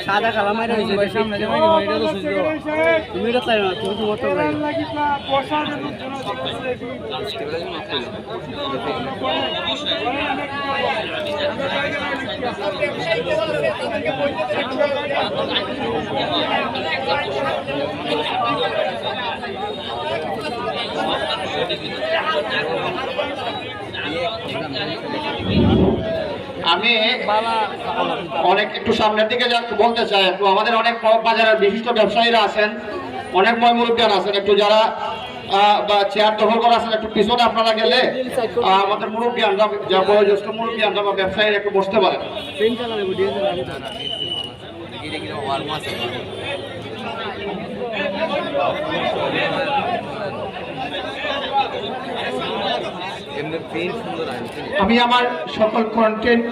সাদা কালা মাইরা হইছে ভাই সামনে যে মাইরা এটা তো সুজো তুমি এটা চাই না তুমি তো মতো ভাই আমি অনেক একটু সামনের দিকে বলতে চাই, একটু আমাদের অনেক বাজারের বিশিষ্ট ব্যবসায়ীরা আছেন, অনেক মুরব্বিয়ান আছেন, একটু যারা চেয়ার দখল করা আছেন একটু পিছনে আপনারা গেলে আমাদের মুরব্বিয়ানরা যা বয়োজ্যেষ্ঠ মুরব্বিয়ানরা বা ব্যবসায়ীরা একটু বসতে পারেন। আমি আমার সকল কন্টেন্ট